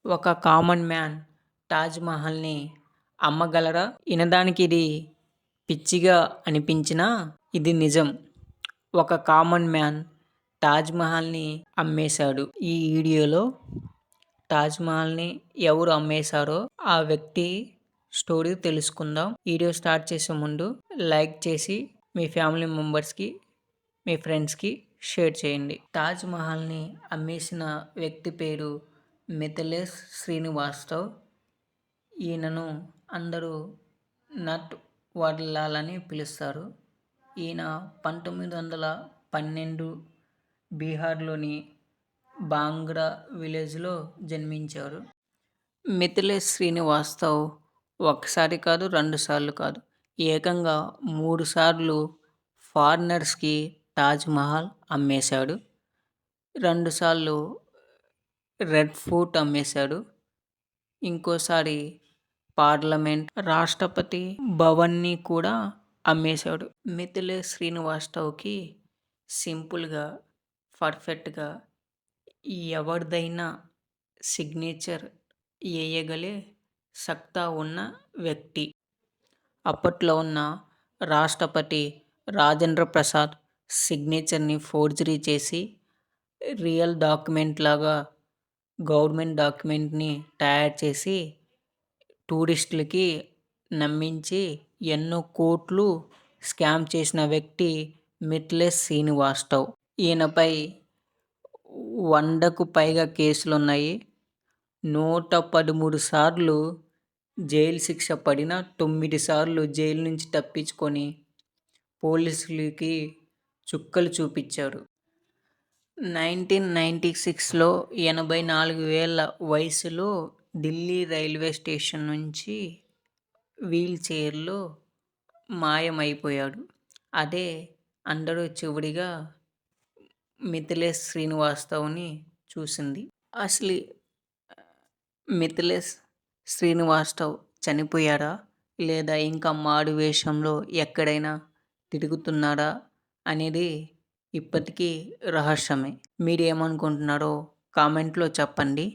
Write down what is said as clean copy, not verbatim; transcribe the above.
ఒక common man Taj మహల్‌ని అమ్మగలరా? ఇనడానికి ఇది పిచ్చిగా అనిపించినా ఇది నిజం. ఒక కామన్ మ్యాన్ తాజ్ మహల్‌ని అమ్మేశాడు. ఈ వీడియోలో తాజ్ మహల్‌ని ఎవరు అమ్మేశారో ఆ వ్యక్తి స్టోరీ తెలుసుకుందాం. వీడియో స్టార్ట్ చేసే ముందు లైక్ చేసి మీ ఫ్యామిలీ మెంబర్స్‌కి, మీ ఫ్రెండ్స్‌కి షేర్ చేయండి. తాజ్ మహల్‌ని అమ్మేసిన వ్యక్తి పేరు మిథిలేష్ శ్రీనివాస్తవ్. ఈయనను అందరూ నట్ వర్లాల్ అని పిలుస్తారు. ఈయన 1912 బీహార్లోని బాంగ్రా విలేజ్లో జన్మించారు. మిథిలేష్ శ్రీనివాస్తవ్ ఒకసారి కాదు, 2 సార్లు కాదు, ఏకంగా 3 సార్లు ఫారినర్స్‌కి తాజ్ మహల్ అమ్మేశాడు. 2 సార్లు రెడ్ ఫోర్ట్ అమ్మేశాడు. ఇంకోసారి పార్లమెంట్, రాష్ట్రపతి భవన్‌ని కూడా అమ్మేశాడు. మిథిలేష్ శ్రీనివాస్తవ్‌కి సింపుల్‌గా, పర్ఫెక్ట్‌గా ఎవరిదైనా సిగ్నేచర్ ఏయగలే సత్తా ఉన్న వ్యక్తి. అప్పట్లో ఉన్న రాష్ట్రపతి రాజేంద్ర ప్రసాద్ సిగ్నేచర్‌ని ఫోర్జరీ చేసి రియల్ డాక్యుమెంట్ లాగా గవర్నమెంట్ డాక్యుమెంట్‌ని తయారు చేసి టూరిస్టులకి నమ్మించి ఎన్నో కోట్లు స్కామ్ చేసిన వ్యక్తి మిథిలేష్ శ్రీనివాస్తవ్. ఈయనపై 100కు పైగా కేసులున్నాయి. 113 సార్లు జైలు శిక్ష పడిన 9 సార్లు జైలు నుంచి తప్పించుకొని పోలీసులకి చుక్కలు చూపించాడు. 1996లో 84 ఏళ్ల వయసులో ఢిల్లీ రైల్వే స్టేషన్ నుంచి వీల్ చైర్‌లో మాయమైపోయాడు. అదే అందరూ చివరిగా మిథిలేష్ శ్రీనివాస్తవ్‌ని చూసింది. అసలు మిథిలేష్ శ్రీనివాస్తవ్ చనిపోయాడా? లేదా ఇంకా మారు వేషంలో ఎక్కడైనా తిరుగుతున్నాడా? అనేది ఇప్పటికీ రహస్యమే. మీరేమనుకుంటున్నారో కామెంట్‌లో చెప్పండి.